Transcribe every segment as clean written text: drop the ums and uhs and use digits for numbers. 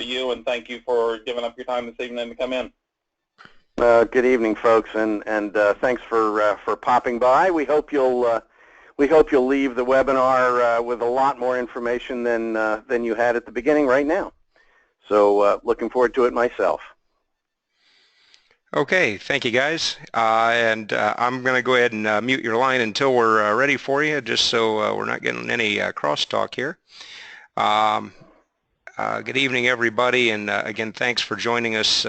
you, and thank you for giving up your time this evening to come in. Good evening, folks, and thanks for popping by. We hope you'll leave the webinar with a lot more information than you had at the beginning right now. So looking forward to it myself. Okay, thank you guys, and I'm going to go ahead and mute your line until we're ready for you, just so we're not getting any crosstalk here. Good evening, everybody, and again, thanks for joining us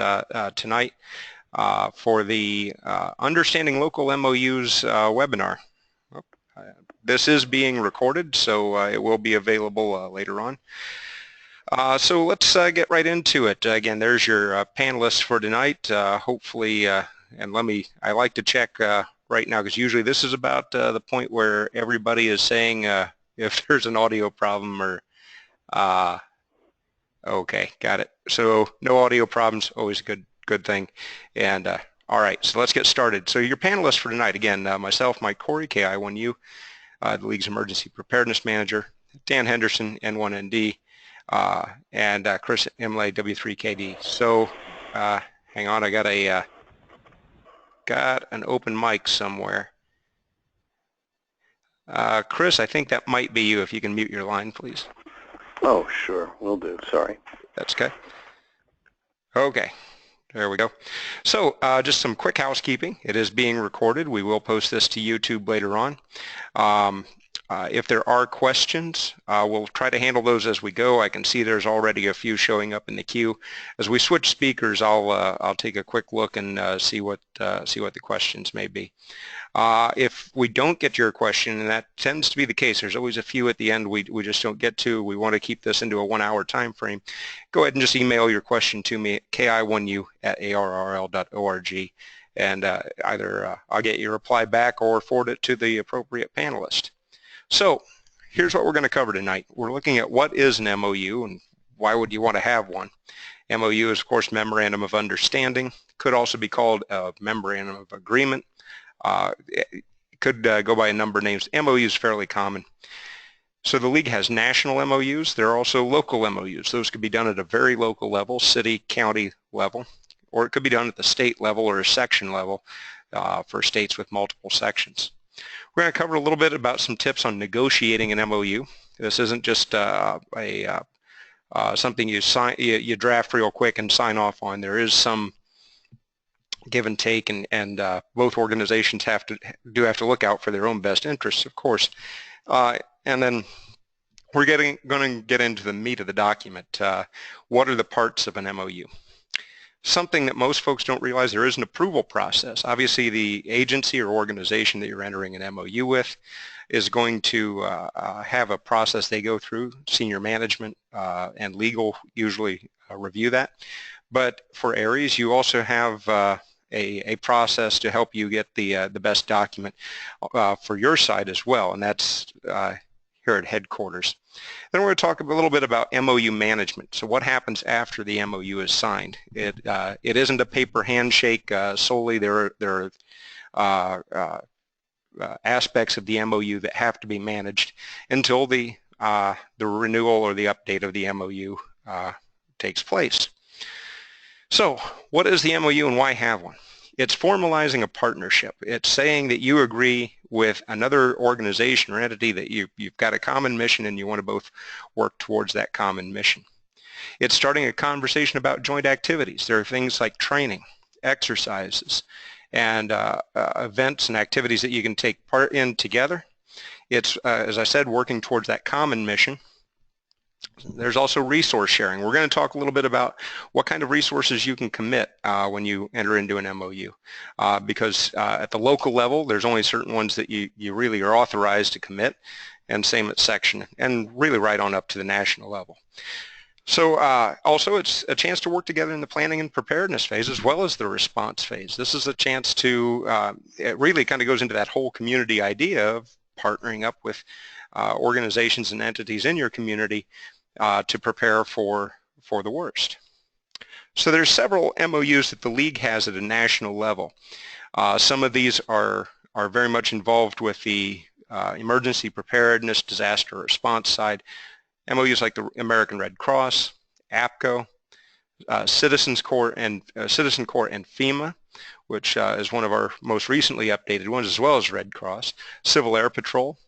tonight for the Understanding Local MOUs webinar. This is being recorded, so it will be available later on. So let's get right into it. Again, there's your panelists for tonight. Hopefully, and I like to check right now, because usually this is about the point where everybody is saying if there's an audio problem or, okay, got it. So no audio problems, always a good thing. And all right, so let's get started. So your panelists for tonight, again, myself, Mike Corey, KI1U, the League's Emergency Preparedness Manager, Dan Henderson, N1ND, and Chris Imlay, W3KD. So hang on, I got an open mic somewhere. Chris, I think that might be you. If you can mute your line, please. Oh, sure, will do. Sorry. That's okay. Okay. There we go. So just some quick housekeeping. It is being recorded. We will post this to YouTube later on. If there are questions, we'll try to handle those as we go. I can see there's already a few showing up in the queue. As we switch speakers, I'll take a quick look and see what the questions may be. If we don't get your question, and that tends to be the case, there's always a few at the end we just don't get to. We want to keep this into a 1 hour time frame. Go ahead and just email your question to me at ki1u@arrl.org, and either I'll get your reply back or forward it to the appropriate panelist. So here's what we're going to cover tonight. We're looking at what is an MOU and why would you want to have one. MOU is, of course, Memorandum of Understanding. Could also be called a Memorandum of Agreement. It could go by a number of names. MOU is fairly common. So the League has national MOUs. There are also local MOUs. Those could be done at a very local level, city, county level, or it could be done at the state level or a section level for states with multiple sections. We're going to cover a little bit about some tips on negotiating an MOU. This isn't just something you draft real quick and sign off on. There is some give and take, and both organizations have to look out for their own best interests, of course. And then we're going to get into the meat of the document. What are the parts of an MOU? Something that most folks don't realize, there is an approval process. Obviously, the agency or organization that you're entering an MOU with is going to have a process they go through. Senior management and legal usually review that. But for ARRLs, you also have a process to help you get the best document for your side as well, and that's here at headquarters. Then we're going to talk a little bit about MOU management. So what happens after the MOU is signed? It isn't a paper handshake solely. There are aspects of the MOU that have to be managed until the renewal or the update of the MOU takes place. So what is the MOU and why have one? It's formalizing a partnership. It's saying that you agree with another organization or entity that you've got a common mission and you want to both work towards that common mission. It's starting a conversation about joint activities. There are things like training, exercises, and events and activities that you can take part in together. It's, as I said, working towards that common mission. There's also resource sharing. We're going to talk a little bit about what kind of resources you can commit when you enter into an MOU, because at the local level, there's only certain ones that you really are authorized to commit, and same at section, and really right on up to the national level. So also it's a chance to work together in the planning and preparedness phase as well as the response phase. This is a chance to, it really kind of goes into that whole community idea of partnering up with organizations and entities in your community to prepare for the worst. So there's several MOUs that the League has at a national level. Some of these are very much involved with the emergency preparedness, disaster response side. MOUs like the American Red Cross, APCO, Citizen Corps and FEMA, which is one of our most recently updated ones, as well as Red Cross, Civil Air Patrol,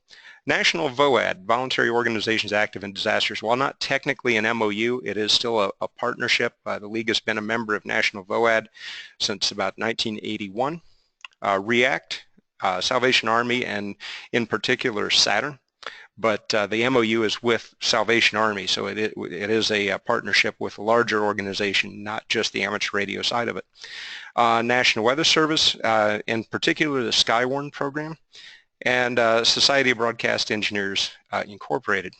National VOAD, Voluntary Organizations Active in Disasters. While not technically an MOU, it is still a partnership. The League has been a member of National VOAD since about 1981. REACT, Salvation Army, and in particular Saturn. But the MOU is with Salvation Army, so it is a partnership with a larger organization, not just the amateur radio side of it. National Weather Service, in particular the Skywarn program, and Society of Broadcast Engineers Incorporated.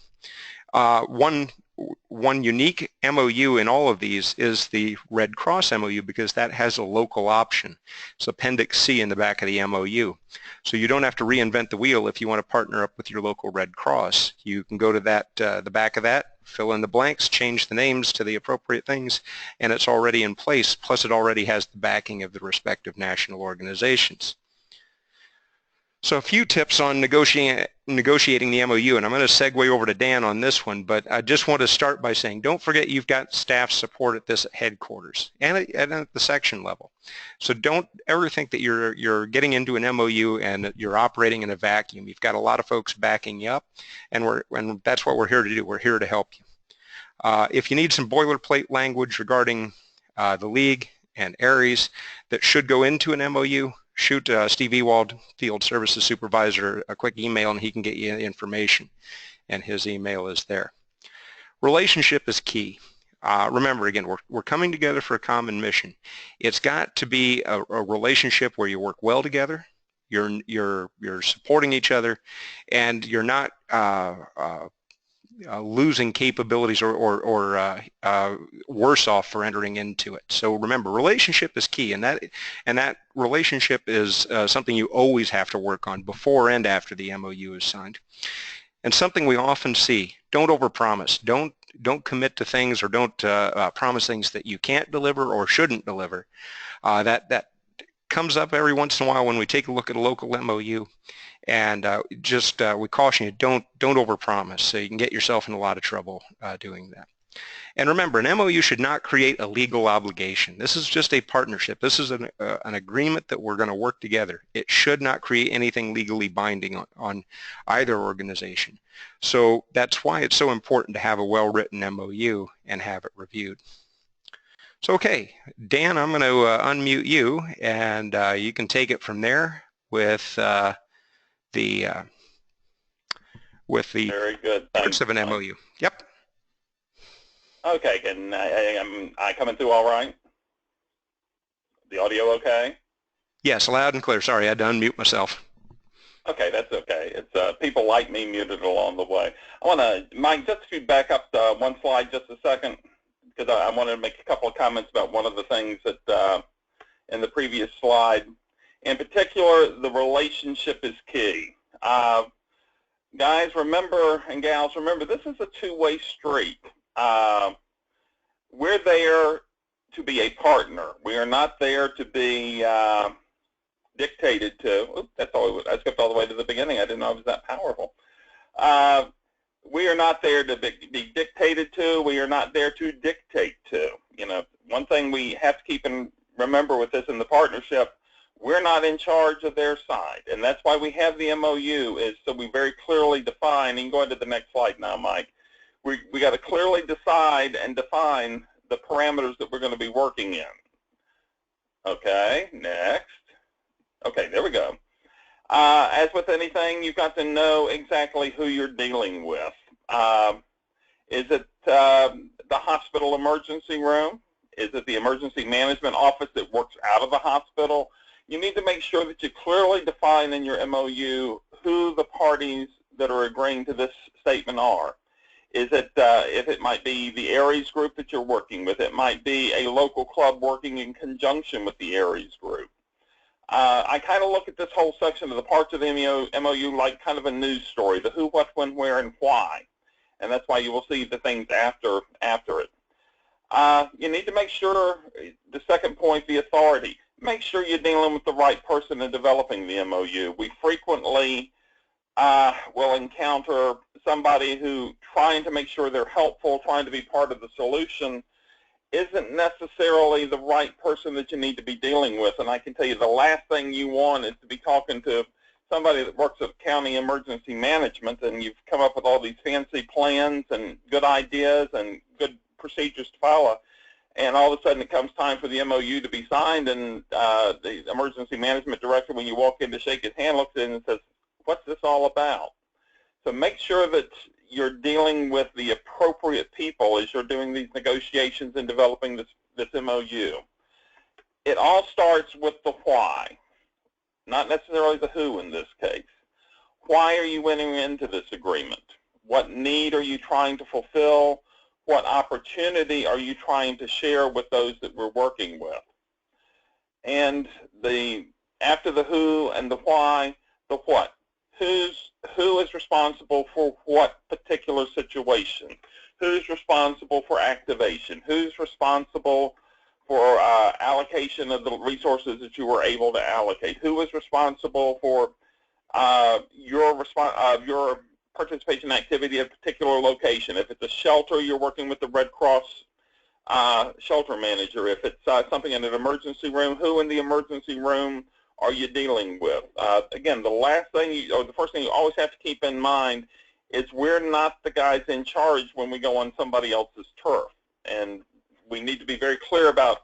One unique MOU in all of these is the Red Cross MOU, because that has a local option. It's Appendix C in the back of the MOU. So you don't have to reinvent the wheel if you want to partner up with your local Red Cross. You can go to that, the back of that, fill in the blanks, change the names to the appropriate things, and it's already in place. Plus it already has the backing of the respective national organizations. So a few tips on negotiating the MOU, and I'm going to segue over to Dan on this one, but I just want to start by saying don't forget you've got staff support at this headquarters and at the section level. So don't ever think that you're getting into an MOU and you're operating in a vacuum. You've got a lot of folks backing you up, and that's what we're here to do. We're here to help you. If you need some boilerplate language regarding the League and ARRL that should go into an MOU, shoot Steve Ewald, Field Services Supervisor, a quick email and he can get you information, and his email is there. Relationship is key. Remember, again, we're coming together for a common mission. It's got to be a relationship where you work well together, you're supporting each other, and you're not losing capabilities or worse off for entering into it. So remember, relationship is key, and that relationship is something you always have to work on before and after the MOU is signed. And something we often see: don't overpromise. Don't commit to things, or don't promise things that you can't deliver or shouldn't deliver. That comes up every once in a while when we take a look at a local MOU. And we caution you, don't overpromise, so you can get yourself in a lot of trouble doing that. And remember, an MOU should not create a legal obligation. This is just a partnership. This is an agreement that we're going to work together. It should not create anything legally binding on either organization. So that's why it's so important to have a well-written MOU and have it reviewed. So okay, Dan, I'm going to unmute you, and you can take it from there with the Very good. parts of an MOU. Yep. Okay, can I coming through all right? The audio okay? Yes, loud and clear. Sorry, I had to unmute myself. Okay, that's okay. It's people like me muted along the way. I want to, Mike, just if you back up one slide just a second, because I wanted to make a couple of comments about one of the things that in the previous slide. In particular, the relationship is key. Guys, remember, and gals, remember, this is a two-way street. We're there to be a partner. We are not there to be dictated to. Oops, I skipped all the way to the beginning. I didn't know it was that powerful. We are not there to be dictated to. We are not there to dictate to. You know, one thing we have to keep and remember with this in the partnership, we're not in charge of their side, and that's why we have the MOU, is so we very clearly define. You can go into the next slide now, Mike. We got to clearly decide and define the parameters that we're going to be working in. Okay, next. Okay, there we go. As with anything, you've got to know exactly who you're dealing with. Is it the hospital emergency room? Is it the emergency management office that works out of the hospital? You need to make sure that you clearly define in your MOU who the parties that are agreeing to this statement are. Is it, if it might be the ARRL group that you're working with, it might be a local club working in conjunction with the ARRL group. I kind of look at this whole section of the parts of the MOU like kind of a news story, the who, what, when, where, and why. And that's why you will see the things after it. You need to make sure, the second point, the authority. Make sure you're dealing with the right person in developing the MOU. We frequently will encounter somebody who trying to make sure they're helpful, trying to be part of the solution, isn't necessarily the right person that you need to be dealing with. And I can tell you the last thing you want is to be talking to somebody that works at county emergency management, and you've come up with all these fancy plans and good ideas and good procedures to follow, and all of a sudden it comes time for the MOU to be signed, and the emergency management director, when you walk in to shake his hand, looks in and says, "What's this all about?" So make sure that you're dealing with the appropriate people as you're doing these negotiations and developing this MOU. It all starts with the why, not necessarily the who in this case. Why are you entering into this agreement? What need are you trying to fulfill? What opportunity are you trying to share with those that we're working with? And after the who and the why, the what. Who is responsible for what particular situation? Who's responsible for activation? Who's responsible for allocation of the resources that you were able to allocate? Who is responsible for your participation activity at a particular location? If it's a shelter, you're working with the Red Cross shelter manager. If it's something in an emergency room, who in the emergency room are you dealing with? Again, the first thing you always have to keep in mind is we're not the guys in charge when we go on somebody else's turf. And we need to be very clear about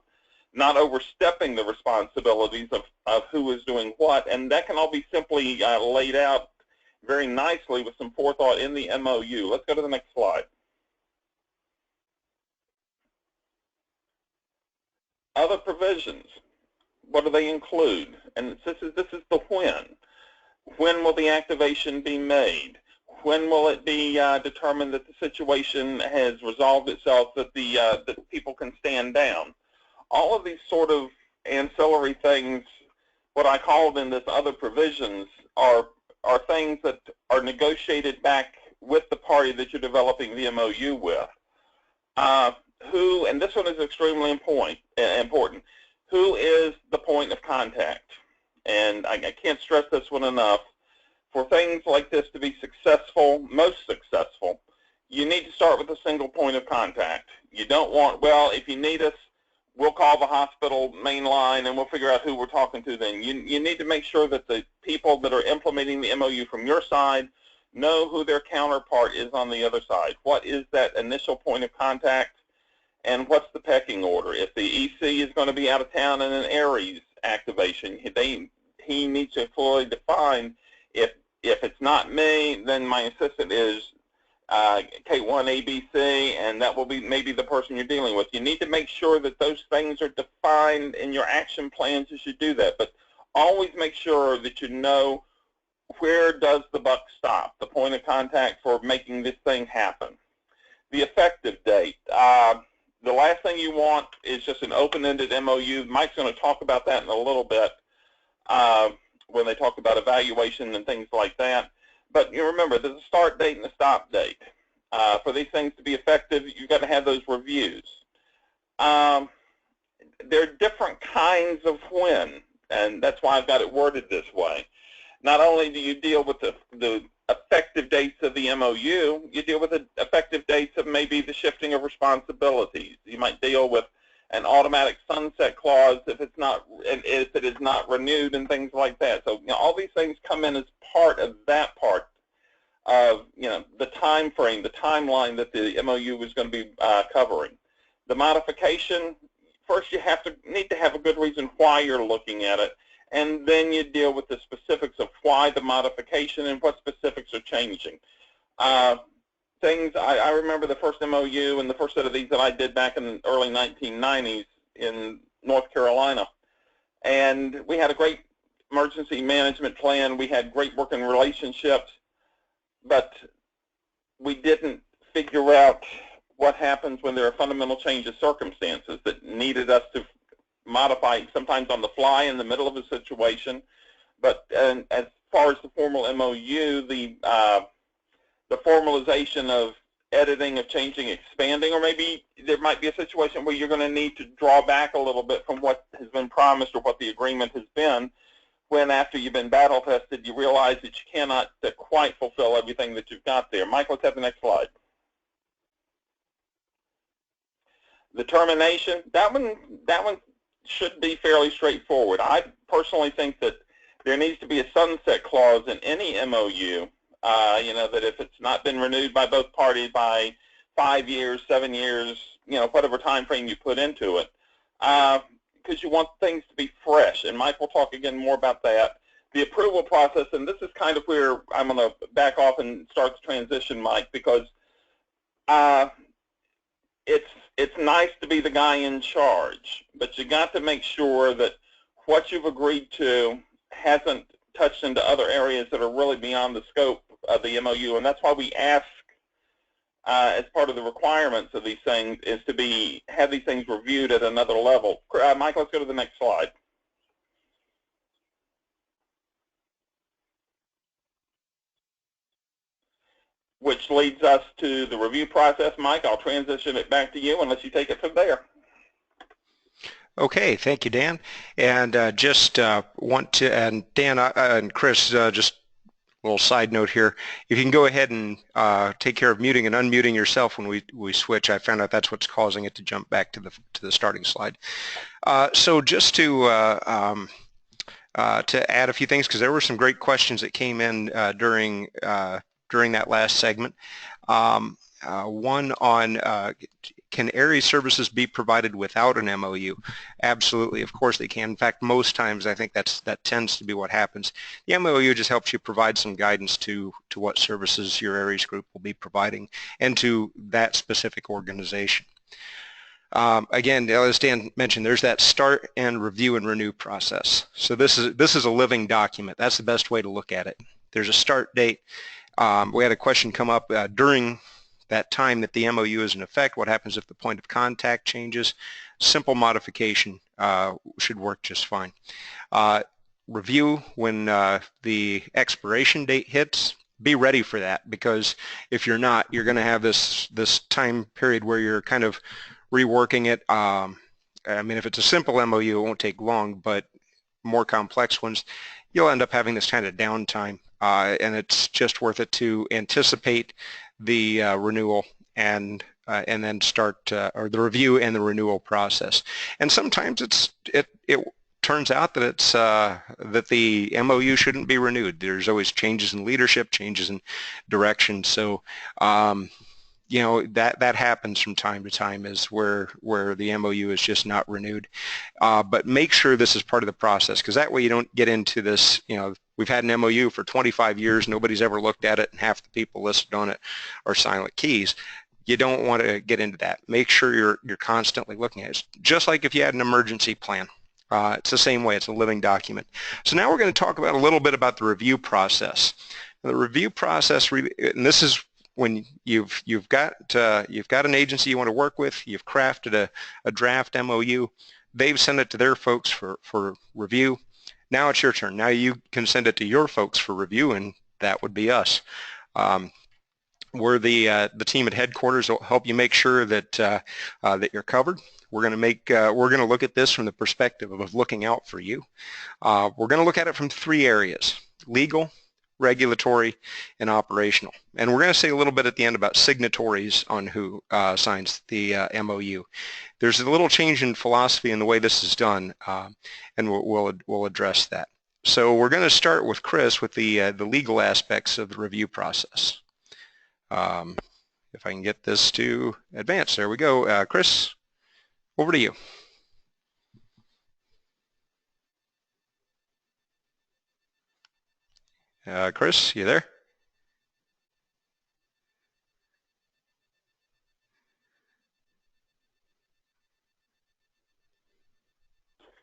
not overstepping the responsibilities of who is doing what. And that can all be simply laid out very nicely with some forethought in the MOU. Let's go to the next slide. Other provisions. What do they include? And this is the when. When will the activation be made? When will it be determined that the situation has resolved itself, that that people can stand down? All of these sort of ancillary things, what I called in this other provisions, are things that are negotiated back with the party that you're developing the MOU with. Who, and this one is extremely important. Who is the point of contact? And I can't stress this one enough. For things like this to be successful, most successful, you need to start with a single point of contact. You don't want, well, if you need us, we'll call the hospital main line and we'll figure out who we're talking to then. You need to make sure that the people that are implementing the MOU from your side know who their counterpart is on the other side. What is that initial point of contact? And what's the pecking order? If the EC is going to be out of town in an ARRL activation, he needs to fully define, if it's not me, then my assistant is K1ABC, and that will be maybe the person you're dealing with. You need to make sure that those things are defined in your action plans as you do that. But always make sure that you know where does the buck stop, the point of contact for making this thing happen. The effective date. The last thing you want is just an open-ended MOU. Mike's going to talk about that in a little bit when they talk about evaluation and things like that. But you remember, there's a start date and a stop date. For these things to be effective, you've got to have those reviews. There are different kinds of when, and that's why I've got it worded this way. Not only do you deal with the effective dates of the MOU, you deal with the effective dates of maybe the shifting of responsibilities. You might deal with an automatic sunset clause if it is not renewed and things like that. So all these things come in as part of that part of the time frame, the timeline that the MOU is going to be covering. The modification, first you need to have a good reason why you're looking at it. And then you deal with the specifics of why the modification and what specifics are changing. I remember the first MOU and the first set of these that I did back in the early 1990s in North Carolina. And we had a great emergency management plan. We had great working relationships, but we didn't figure out what happens when there are fundamental change of circumstances that needed us to modify sometimes on the fly in the middle of a situation. But as far as the formal MOU, the formalization of editing, of changing, expanding, or maybe there might be a situation where you're going to need to draw back a little bit from what has been promised or what the agreement has been, when after you've been battle tested, you realize that you cannot quite fulfill everything that you've got there. Mike, let's have the next slide. The termination, that one should be fairly straightforward. I personally think that there needs to be a sunset clause in any MOU, that if it's not been renewed by both parties by 5 years, 7 years, whatever time frame you put into it, because you want things to be fresh. And Mike will talk again more about that. The approval process, and this is kind of where I'm going to back off and start the transition, Mike, because it's nice to be the guy in charge, but you got to make sure that what you've agreed to hasn't touched into other areas that are really beyond the scope of the MOU, and that's why we ask as part of the requirements of these things is to have these things reviewed at another level. Mike, let's go to the next slide. Which leads us to the review process. Mike, I'll transition it back to you and let you take it from there. Okay, thank you, Dan. And just want to, and Dan and Chris, just a little side note here. If you can go ahead and take care of muting and unmuting yourself when we switch, I found out that's what's causing it to jump back to the starting slide. So just to add a few things, because there were some great questions that came in during that last segment. One on can ARRL services be provided without an MOU? Absolutely, of course they can. In fact, most times I think that tends to be what happens. The MOU just helps you provide some guidance to what services your ARRL group will be providing and to that specific organization. Again, as Dan mentioned, there's that start and review and renew process. So this is a living document. That's the best way to look at it. There's a start date. We had a question come up during that time that the MOU is in effect. What happens if the point of contact changes? Simple modification should work just fine. Review when the expiration date hits. Be ready for that, because if you're not, you're going to have this time period where you're kind of reworking it. I mean, if it's a simple MOU, it won't take long, but more complex ones, you'll end up having this kind of downtime. And it's just worth it to anticipate the renewal and then start or the review and the renewal process. And sometimes it turns out that it's that the MOU shouldn't be renewed. There's always changes in leadership, changes in direction. So that happens from time to time, is where the MOU is just not renewed. But make sure this is part of the process, because that way you don't get into this, we've had an MOU for 25 years, nobody's ever looked at it, and half the people listed on it are silent keys. You don't want to get into that. Make sure you're constantly looking at it. It's just like if you had an emergency plan. It's the same way. It's a living document. So now we're going to talk about a little bit about the review process. The review process, and this is when you've got an agency you want to work with, you've crafted a draft MOU, they've sent it to their folks for review. Now it's your turn. Now you can send it to your folks for review, and that would be us. We're the team at headquarters will help you make sure that that you're covered. We're going to look at this from the perspective of looking out for you. We're going to look at it from 3 areas: legal, regulatory, and operational. And we're going to say a little bit at the end about signatories on who signs the MOU. There's a little change in philosophy in the way this is done, and we'll address that. So we're going to start with Chris with the legal aspects of the review process. If I can get this to advance, there we go. Chris, over to you. Chris, you there?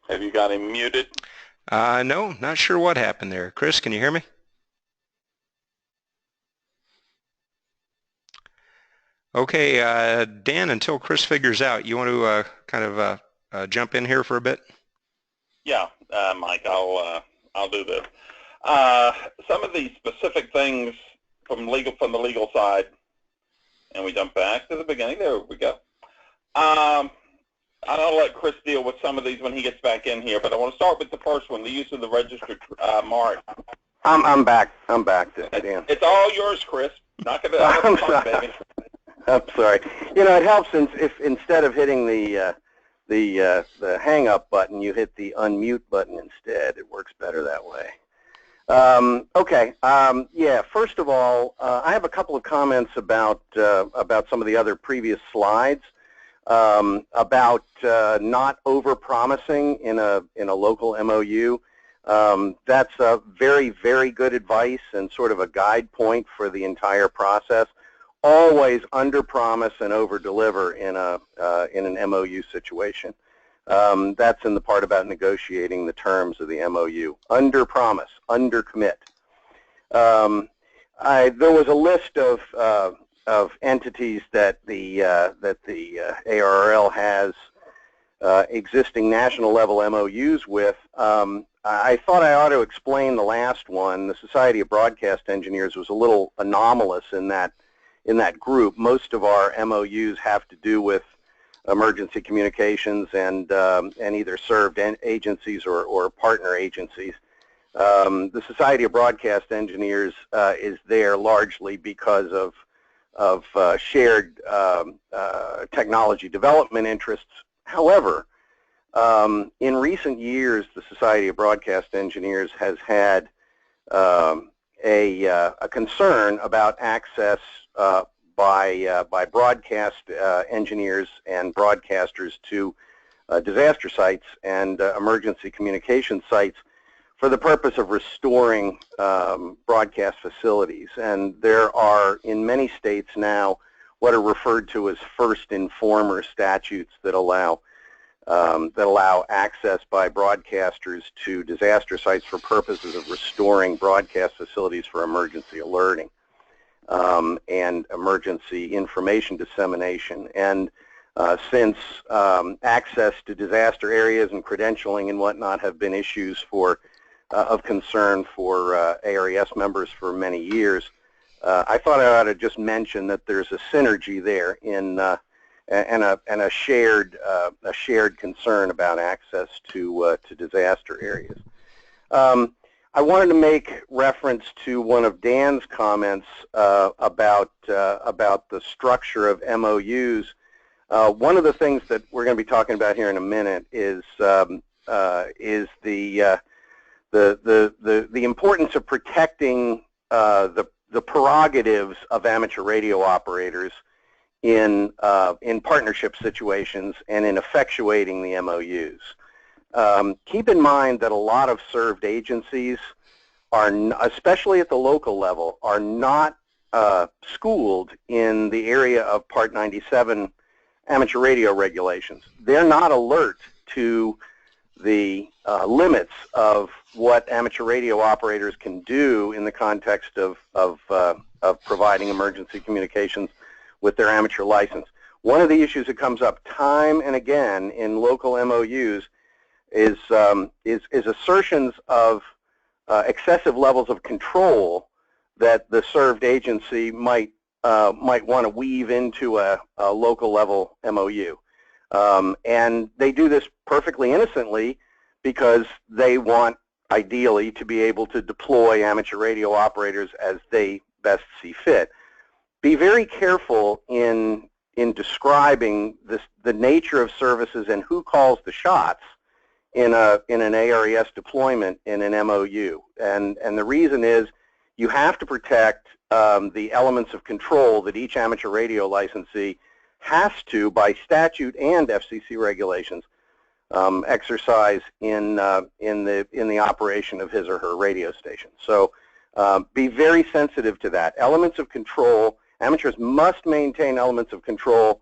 Have you got him muted? No, not sure what happened there. Chris, can you hear me? Okay, Dan, until Chris figures out, you want to kind of jump in here for a bit? Yeah, Mike, I'll do this. Some of these specific things from the legal side, and we jump back to the beginning. There we go. I'll let Chris deal with some of these when he gets back in here, but I want to start with the first one, the use of the registered mark. I'm back. I'm back, Dan. It's all yours, Chris. Not gonna. I'm sorry. Baby. I'm sorry. You know, it helps if instead of hitting the hang up button, you hit the unmute button instead. It works better that way. Okay. Yeah. First of all, I have a couple of comments about some of the other previous slides about not over-promising in a local MOU. That's a very, very good advice and sort of a guide point for the entire process. Always under-promise and over-deliver in an MOU situation. That's in the part about negotiating the terms of the MOU. Under-promise, under-commit. There was a list of entities that the ARRL has existing national level MOUs with. I thought I ought to explain the last one. The Society of Broadcast Engineers was a little anomalous in that group. Most of our MOUs have to do with emergency communications and either served agencies or partner agencies. The Society of Broadcast Engineers is there largely because of shared technology development interests. However, in recent years, the Society of Broadcast Engineers has had a concern about access by broadcast engineers and broadcasters to disaster sites and emergency communication sites for the purpose of restoring broadcast facilities. And there are, in many states now, what are referred to as first informer statutes that allow access by broadcasters to disaster sites for purposes of restoring broadcast facilities for emergency alerting and emergency information dissemination. And since access to disaster areas and credentialing and whatnot have been issues of concern for ARES members for many years, I thought I ought to just mention that there's a synergy there in and a shared concern about access to disaster areas. I wanted to make reference to one of Dan's comments about the structure of MOUs. One of the things that we're going to be talking about here in a minute is the importance of protecting the prerogatives of amateur radio operators in partnership situations and in effectuating the MOUs. Keep in mind that a lot of served agencies are, especially at the local level, are not schooled in the area of Part 97 amateur radio regulations. They're not alert to the limits of what amateur radio operators can do in the context of providing emergency communications with their amateur license. One of the issues that comes up time and again in local MOUs is assertions of excessive levels of control that the served agency might want to weave into a local level MOU. And they do this perfectly innocently because they want, ideally, to be able to deploy amateur radio operators as they best see fit. Be very careful in describing the nature of services and who calls the shots in an ARES deployment in an MOU. And the reason is you have to protect the elements of control that each amateur radio licensee has to, by statute and FCC regulations, exercise in the operation of his or her radio station. So be very sensitive to that. Elements of control, amateurs must maintain elements of control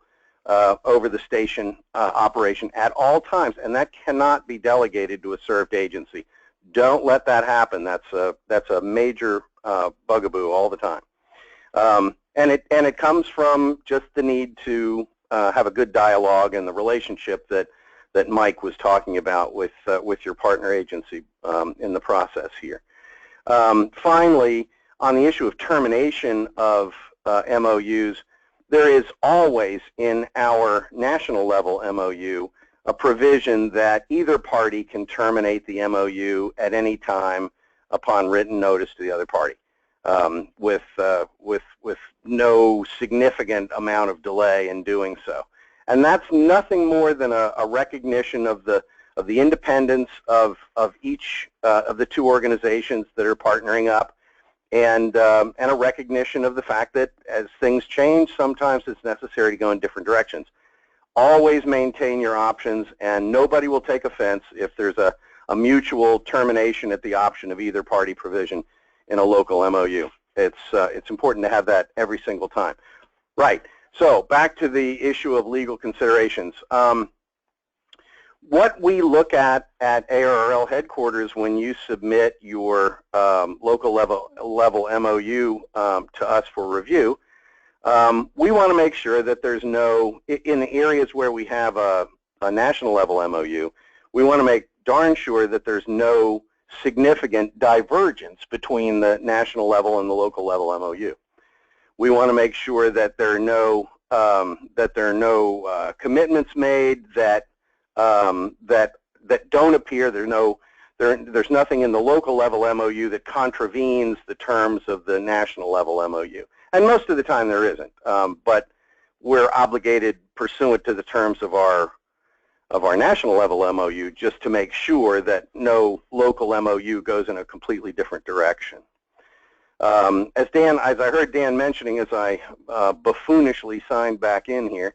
over the station operation at all times, and that cannot be delegated to a served agency. Don't let that happen. That's a major bugaboo all the time. And it comes from just the need to have a good dialogue and the relationship that Mike was talking about with your partner agency in the process here. Finally, on the issue of termination of MOUs, there is always in our national level MOU a provision that either party can terminate the MOU at any time upon written notice to the other party, with no significant amount of delay in doing so. And that's nothing more than a recognition of the independence of each of the two organizations that are partnering up, and a recognition of the fact that as things change, sometimes it's necessary to go in different directions. Always maintain your options, and nobody will take offense if there's a mutual termination at the option of either party provision in a local MOU. It's important to have that every single time. Right. So back to the issue of legal considerations. What we look at ARRL headquarters when you submit your local level MOU to us for review, we want to make sure that there's no, in the areas where we have a national level MOU, we want to make darn sure that there's no significant divergence between the national level and the local level MOU. We want to make sure that there are no commitments made that don't appear. There's nothing in the local level MOU that contravenes the terms of the national level MOU. And most of the time there isn't, but we're obligated pursuant to the terms of our national level MOU just to make sure that no local MOU goes in a completely different direction. As I heard Dan mentioning, as I buffoonishly signed back in here,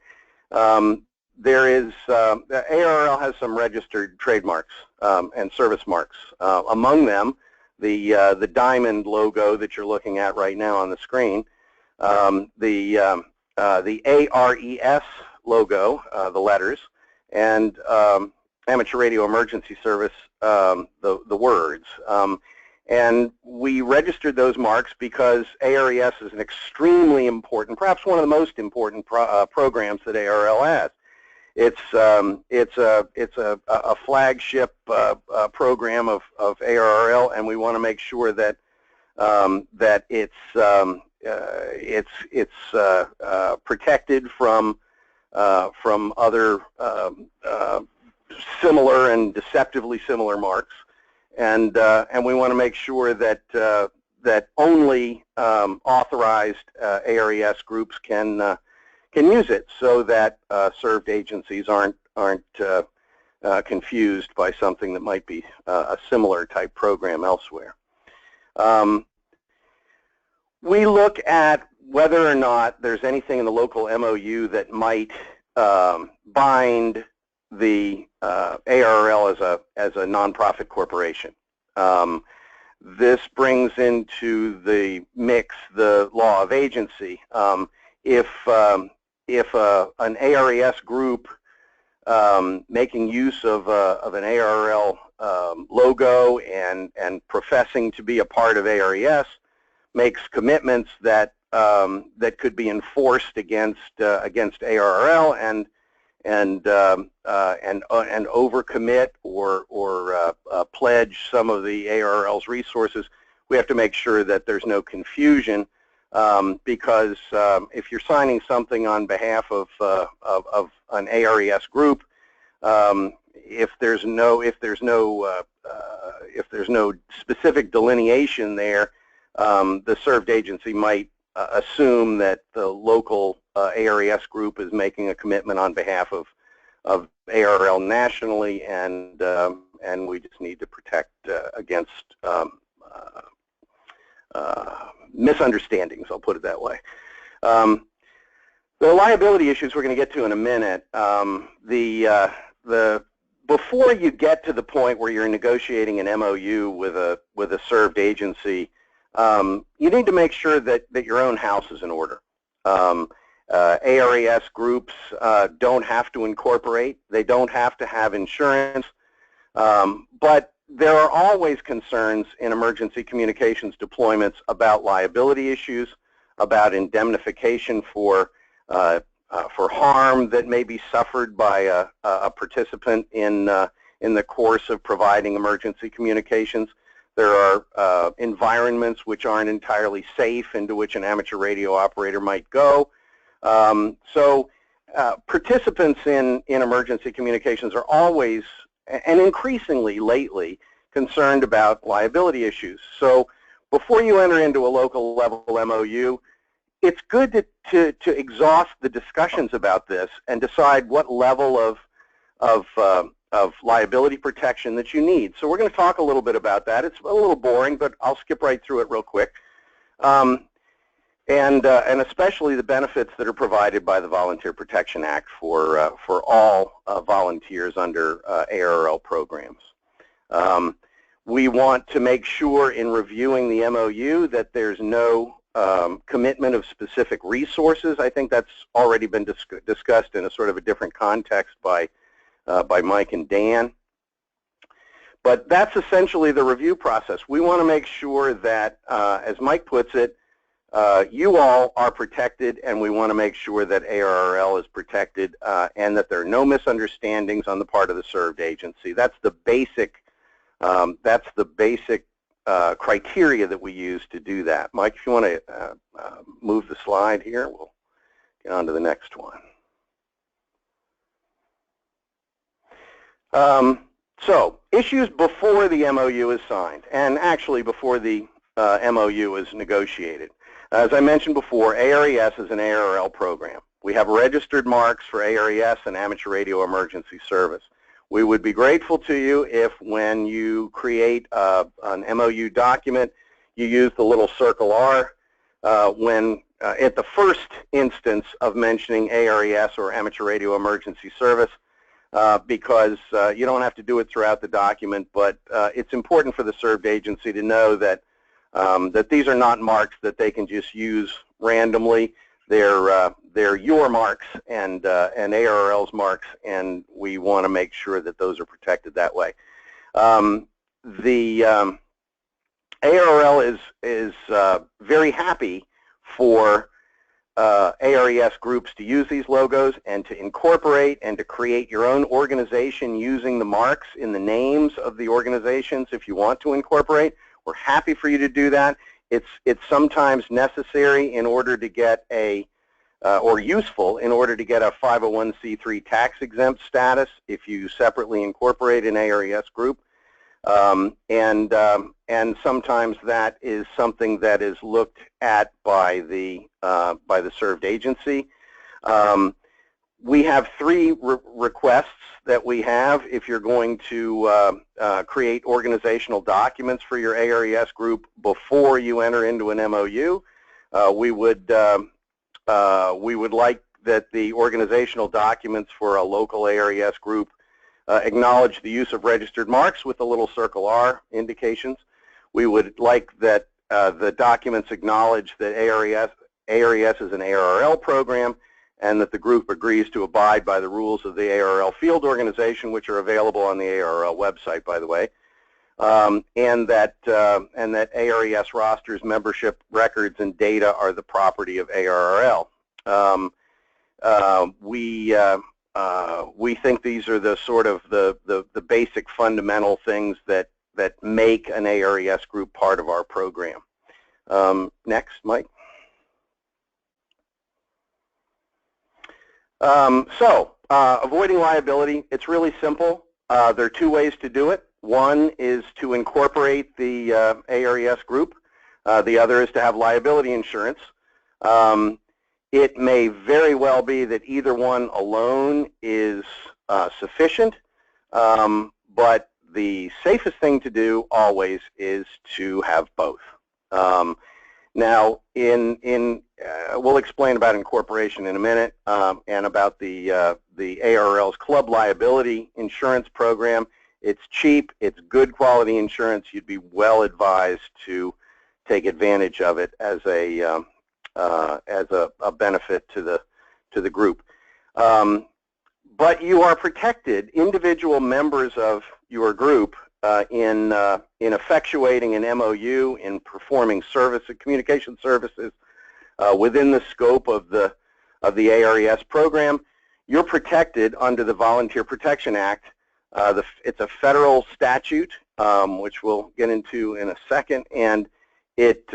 there is ARRL has some registered trademarks and service marks. Among them, the diamond logo that you're looking at right now on the screen, the ARES logo, the letters, and Amateur Radio Emergency Service, the words. And we registered those marks because ARES is an extremely important, perhaps one of the most important programs that ARRL has. It's a flagship program of ARRL, and we want to make sure that it's protected from other similar and deceptively similar marks, and we want to make sure that that only authorized ARES groups can use it, so that served agencies aren't confused by something that might be a similar type program elsewhere. We look at whether or not there's anything in the local MOU that might bind the ARRL as a nonprofit corporation. This brings into the mix the law of agency. If an ARES group making use of an ARRL logo and professing to be a part of ARES makes commitments that that could be enforced against ARRL and overcommit or pledge some of the ARRL's resources, we have to make sure that there's no confusion, because if you're signing something on behalf of an ARES group, if there's no specific delineation there, the served agency might assume that the local ARES group is making a commitment on behalf of ARRL nationally, and we just need to protect against misunderstandings, I'll put it that way. The liability issues we're going to get to in a minute. Before you get to the point where you're negotiating an MOU with a served agency, you need to make sure that your own house is in order. ARES groups don't have to incorporate. They don't have to have insurance. But there are always concerns in emergency communications deployments about liability issues, about indemnification for harm that may be suffered by a participant in the course of providing emergency communications. There are environments which aren't entirely safe into which an amateur radio operator might go. So participants in emergency communications are always, and increasingly lately, concerned about liability issues. So before you enter into a local level MOU, it's good to exhaust the discussions about this and decide what level of liability protection that you need. So we're going to talk a little bit about that. It's a little boring, but I'll skip right through it real quick. And especially the benefits that are provided by the Volunteer Protection Act for all volunteers under ARRL programs. We want to make sure in reviewing the MOU that there's no commitment of specific resources. I think that's already been discussed in a sort of a different context by Mike and Dan. But that's essentially the review process. We want to make sure that, as Mike puts it, you all are protected, and we want to make sure that ARRL is protected and that there are no misunderstandings on the part of the served agency. That's the basic criteria that we use to do that. Mike, if you want to move the slide here, we'll get on to the next one. So, issues before the MOU is signed, and actually before the MOU is negotiated. As I mentioned before, ARES is an ARRL program. We have registered marks for ARES and Amateur Radio Emergency Service. We would be grateful to you if when you create an MOU document, you use the little circle R when at the first instance of mentioning ARES or Amateur Radio Emergency Service, because you don't have to do it throughout the document, but it's important for the served agency to know that that these are not marks that they can just use randomly. They're your marks and ARRL's marks, and we want to make sure that those are protected that way. The ARRL is very happy for ARES groups to use these logos and to incorporate and to create your own organization using the marks in the names of the organizations if you want to incorporate. We're happy for you to do that. It's sometimes necessary in order to get a, or useful in order to get a 501c3 tax exempt status if you separately incorporate an ARES group. And sometimes that is something that is looked at by the served agency. We have three requests that we have if you're going to create organizational documents for your ARES group before you enter into an MOU. We would like that the organizational documents for a local ARES group acknowledge the use of registered marks with the little circle R indications. We would like that the documents acknowledge that ARES is an ARRL program and that the group agrees to abide by the rules of the ARRL field organization, which are available on the ARRL website, by the way, and that ARES rosters, membership records, and data are the property of ARRL. We think these are the sort of the basic fundamental things that make an ARES group part of our program. Next, Mike. Avoiding liability, it's really simple. There are two ways to do it. One is to incorporate the ARES group. The other is to have liability insurance. It may very well be that either one alone is sufficient, but the safest thing to do always is to have both. Now, we'll explain about incorporation in a minute and about the ARRL's club liability insurance program. It's cheap, it's good quality insurance. You'd be well advised to take advantage of it as a benefit to the group. But you are protected, individual members of your group, in effectuating an MOU, in performing communication services within the scope of the ARES program. You're protected under the Volunteer Protection Act. It's a federal statute, which we'll get into in a second, and it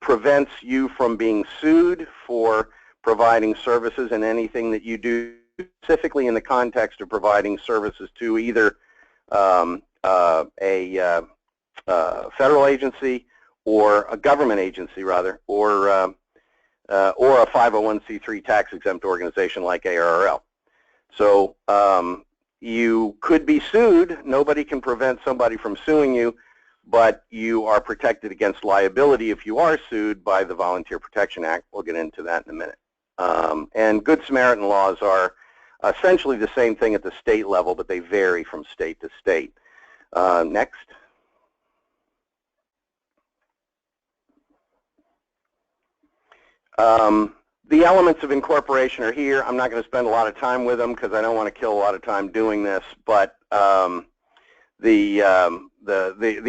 prevents you from being sued for providing services in anything that you do, specifically in the context of providing services to either a federal agency or a government agency, rather, or or a 501c3 tax-exempt organization like ARRL. So you could be sued. Nobody can prevent somebody from suing you, but you are protected against liability if you are sued by the Volunteer Protection Act. We'll get into that in a minute. And Good Samaritan laws are essentially the same thing at the state level, but they vary from state to state. Next. The elements of incorporation are here. I'm not going to spend a lot of time with them because I don't want to kill a lot of time doing this, but the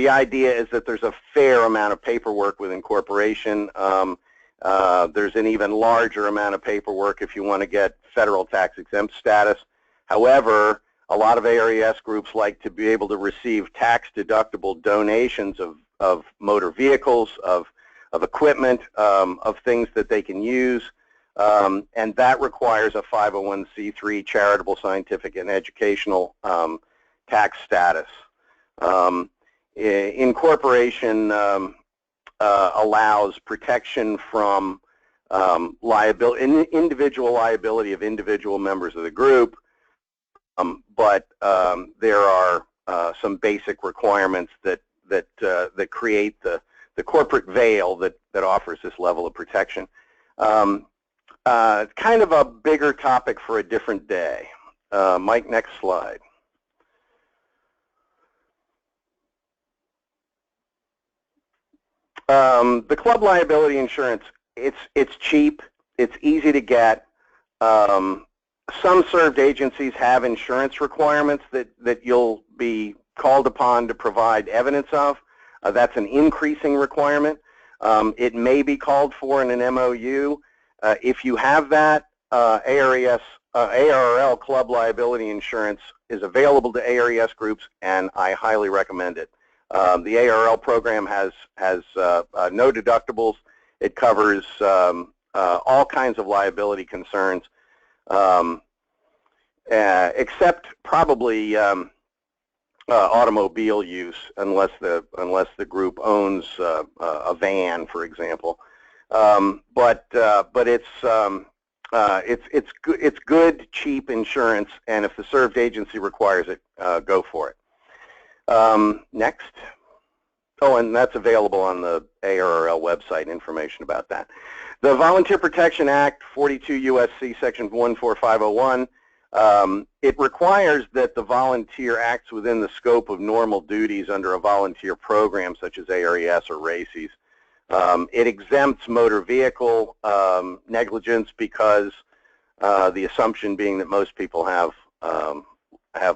idea is that there's a fair amount of paperwork with incorporation. There's an even larger amount of paperwork if you want to get federal tax-exempt status. However, a lot of ARRL groups like to be able to receive tax-deductible donations of motor vehicles, of equipment, of things that they can use, and that requires a 501c3 charitable, scientific, and educational tax status. Incorporation allows protection from liability, individual liability of individual members of the group, but there are some basic requirements that create the corporate veil that offers this level of protection. Kind of a bigger topic for a different day. Mike, next slide. The club liability insurance, it's cheap, it's easy to get. Some served agencies have insurance requirements that you'll be called upon to provide evidence of. That's an increasing requirement. It may be called for in an MOU. If you have that, ARRL club liability insurance is available to ARRL groups, and I highly recommend it. The ARRL program has no deductibles. It covers all kinds of liability concerns, except probably automobile use, unless the group owns a van, for example. But it's good, cheap insurance, and if the served agency requires it, go for it. Next. Oh, and that's available on the ARRL website, information about that. The Volunteer Protection Act, 42 U.S.C. Section 14501, it requires that the volunteer acts within the scope of normal duties under a volunteer program such as ARRL or RACES. It exempts motor vehicle negligence because the assumption being that most people have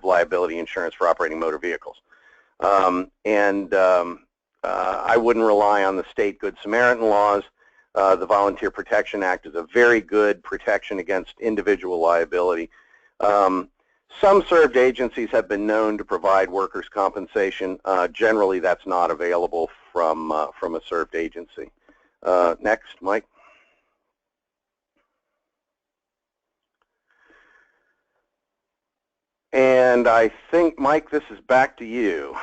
liability insurance for operating motor vehicles. I wouldn't rely on the state Good Samaritan laws. The Volunteer Protection Act is a very good protection against individual liability. Some served agencies have been known to provide workers' compensation. Generally, that's not available from a served agency. Next, Mike. And I think, Mike, this is back to you.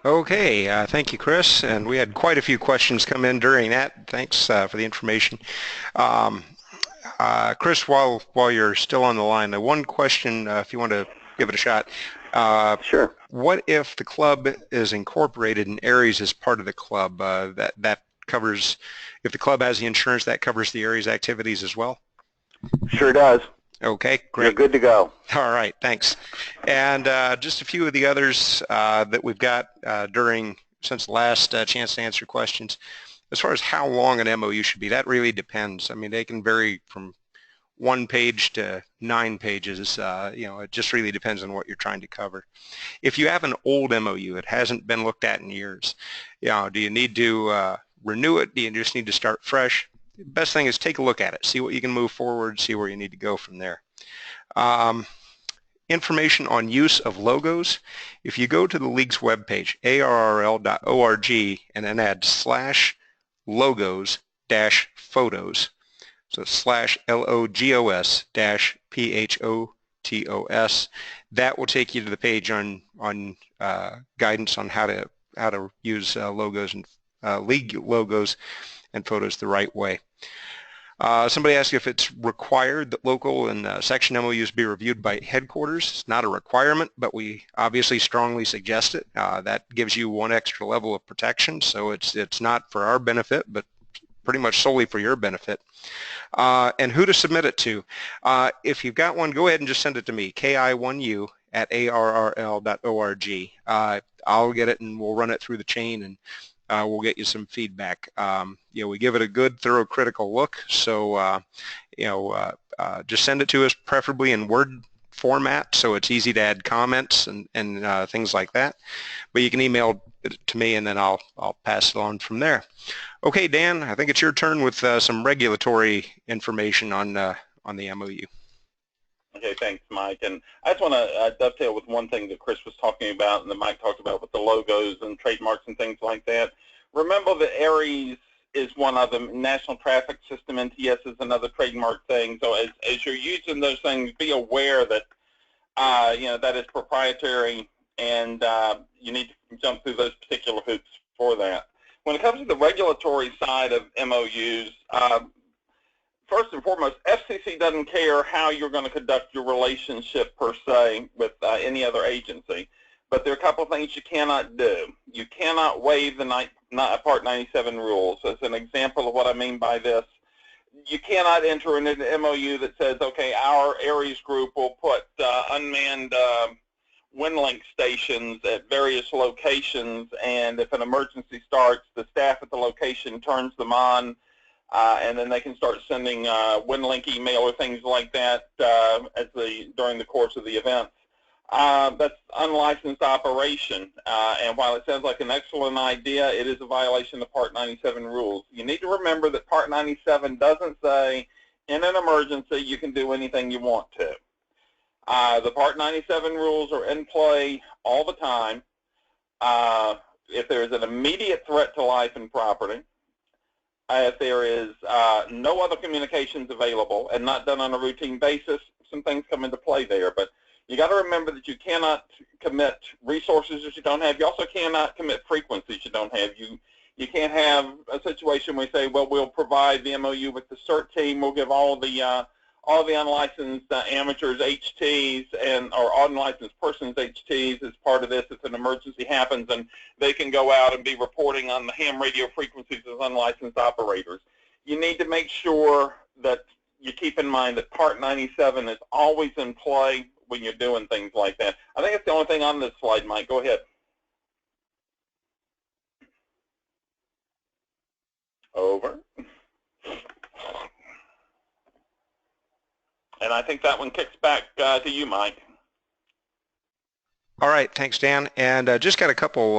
Okay, thank you, Chris. And we had quite a few questions come in during that. Thanks for the information. Chris, while you're still on the line, the one question, if you want to give it a shot. Sure. What if the club is incorporated and ARRL is part of the club? That covers, if the club has the insurance, that covers the ARRL activities as well? Sure does. Okay, great. You're good to go. All right, thanks. And just a few of the others that we've got since the last chance to answer questions. As far as how long an MOU should be, that really depends. I mean, they can vary from 1 page to 9 pages. It just really depends on what you're trying to cover. If you have an old MOU, it hasn't been looked at in years. Do you need to renew it? Do you just need to start fresh? The best thing is take a look at it, see what you can move forward, see where you need to go from there. Information on use of logos. If you go to the League's webpage, arrl.org, and then add /logos-photos, so /LOGOS-PHOTOS, that will take you to the page on guidance on how to use logos and League logos and photos the right way. Somebody asked if it's required that local and section MOUs be reviewed by headquarters. It's not a requirement, but we obviously strongly suggest it. That gives you one extra level of protection, so it's not for our benefit, but pretty much solely for your benefit. And who to submit it to. If you've got one, go ahead and just send it to me, ki1u@arrl.org. I'll get it and we'll run it through the chain, and we'll get you some feedback. We give it a good, thorough, critical look. So, just send it to us, preferably in Word format, so it's easy to add comments and things like that. But you can email it to me, and then I'll pass it on from there. Okay, Dan, I think it's your turn with some regulatory information on the MOU. Okay, thanks, Mike. And I just want to dovetail with one thing that Chris was talking about and that Mike talked about with the logos and trademarks and things like that. Remember that ARRL is one of them. National Traffic System, NTS, is another trademark thing. So as you're using those things, be aware that that is proprietary, and you need to jump through those particular hoops for that. When it comes to the regulatory side of MOUs, first and foremost, FCC doesn't care how you're going to conduct your relationship per se with any other agency, but there are a couple of things you cannot do. You cannot waive the Part 97 rules. As an example of what I mean by this, you cannot enter into an MOU that says, okay, our Aries group will put unmanned WinLink stations at various locations, and if an emergency starts, the staff at the location turns them on, and then they can start sending WinLink email or things like that during the course of the event. That's unlicensed operation, and while it sounds like an excellent idea, it is a violation of Part 97 rules. You need to remember that Part 97 doesn't say in an emergency you can do anything you want to. The Part 97 rules are in play all the time. If there is an immediate threat to life and property, if there is no other communications available and not done on a routine basis, some things come into play there. But you got to remember that you cannot commit resources that you don't have. You also cannot commit frequencies you don't have. You can't have a situation where you say, well, we'll provide the MOU with the CERT team. We'll give all the unlicensed amateurs HTs or unlicensed persons HTs as part of this if an emergency happens, and they can go out and be reporting on the ham radio frequencies as unlicensed operators. You need to make sure that you keep in mind that Part 97 is always in play when you're doing things like that. I think it's the only thing on this slide, Mike. Go ahead. Over. And I think that one kicks back to you, Mike. All right, thanks, Dan. And just got a couple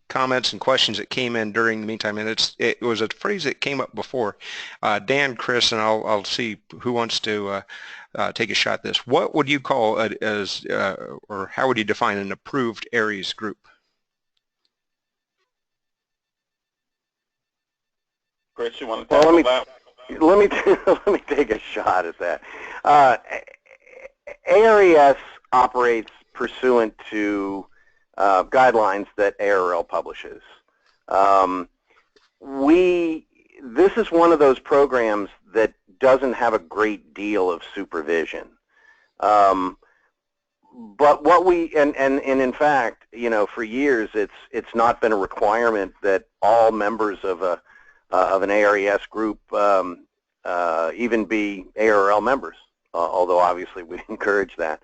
comments and questions that came in during the meantime, and it was a phrase that came up before. Dan, Chris, and I'll see who wants to take a shot at this. What would you call it as, or how would you define an approved Aries group? Chris, you want to tackle that? Let me take a shot at that. ARRL operates pursuant to guidelines that ARRL publishes. This is one of those programs that doesn't have a great deal of supervision. But what we and in fact, for years it's not been a requirement that all members of an ARRL group even be ARRL members, although obviously we encourage that.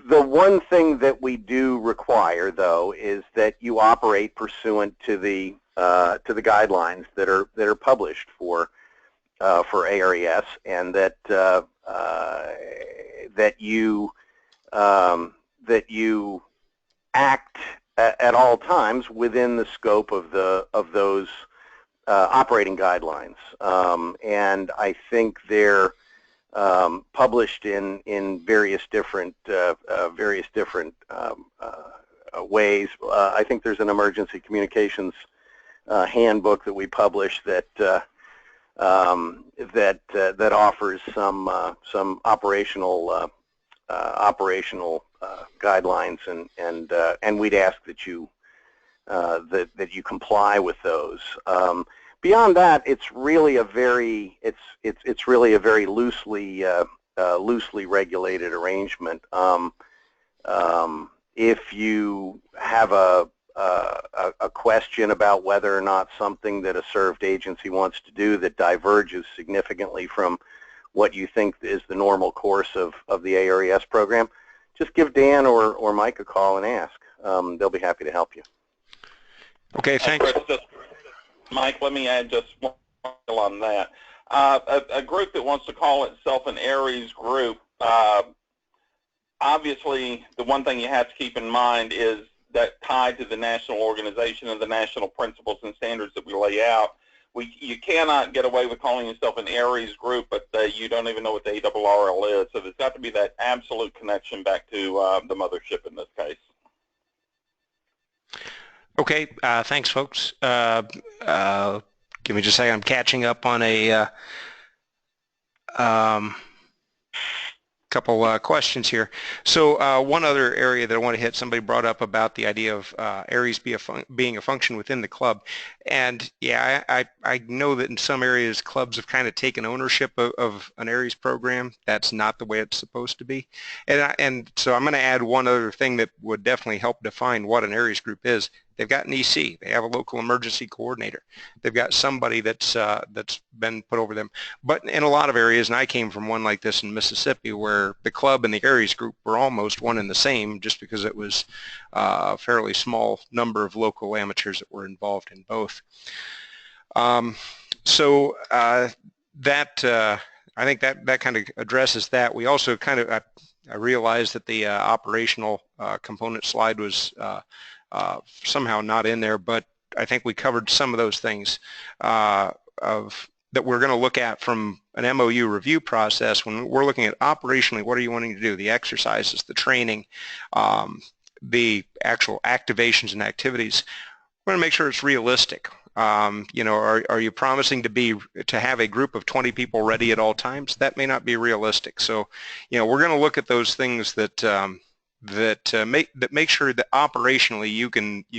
The one thing that we do require, though, is that you operate pursuant to the guidelines that are published for ARRL, and that you act at all times within the scope of those operating guidelines, and I think they're published in various different ways. I think there's an emergency communications handbook that we publish that offers some operational guidelines, and we'd ask that you comply with those. Beyond that, it's really a very loosely regulated arrangement. If you have a question about whether or not something that a served agency wants to do that diverges significantly from what you think is the normal course of the ARRL program, just give Dan or Mike a call and ask. They'll be happy to help you. Okay, thanks. Mike, let me add just one on that. A group that wants to call itself an Aries group, obviously the one thing you have to keep in mind is that tied to the national organization and the national principles and standards that we lay out, you cannot get away with calling yourself an Aries group, but you don't even know what the ARRL is. So there's got to be that absolute connection back to the mothership in this case. Okay, thanks, folks. Give me just a second. I'm catching up on a couple questions here. So one other area that I want to hit, somebody brought up about the idea of Aries being a function within the club. And yeah, I know that in some areas clubs have kind of taken ownership of an Aries program. That's not the way it's supposed to be. And so I'm going to add one other thing that would definitely help define what an Aries group is. They've got an EC. They have a local emergency coordinator. They've got somebody that's been put over them. But in a lot of areas, and I came from one like this in Mississippi, where the club and the Aries group were almost one and the same, just because it was a fairly small number of local amateurs that were involved in both. I think that kind of addresses that. We also kind of I realized that the operational component slide was somehow not in there, but I think we covered some of those things that we're going to look at from an MOU review process. When we're looking at operationally, what are you wanting to do? The exercises, the training, the actual activations and activities. We're going to make sure it's realistic. You know, are you promising to have a group of 20 people ready at all times? That may not be realistic. So, you know, we're going to look at those things that make sure that operationally you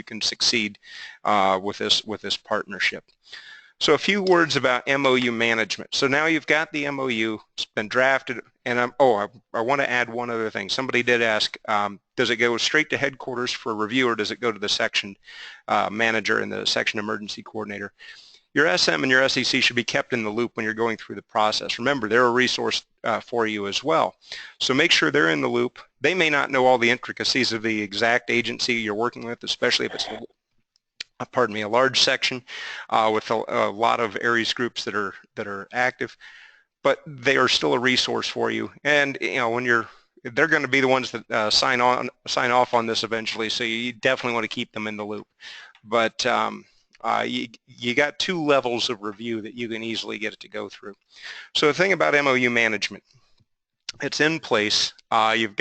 can succeed with this partnership. So a few words about MOU management. So now you've got the MOU, it's been drafted, and I want to add one other thing. Somebody did ask, does it go straight to headquarters for review, or does it go to the section manager and the section emergency coordinator? Your SM and your SEC should be kept in the loop when you're going through the process. Remember, they're a resource for you as well. So make sure they're in the loop. They may not know all the intricacies of the exact agency you're working with, especially if it's a large section with a lot of Aries groups that are active, but they are still a resource for you. And you know, they're going to be the ones that sign off on this eventually, so you definitely want to keep them in the loop. But you got two levels of review that you can easily get it to go through. So the thing about MOU management, it's in place. You've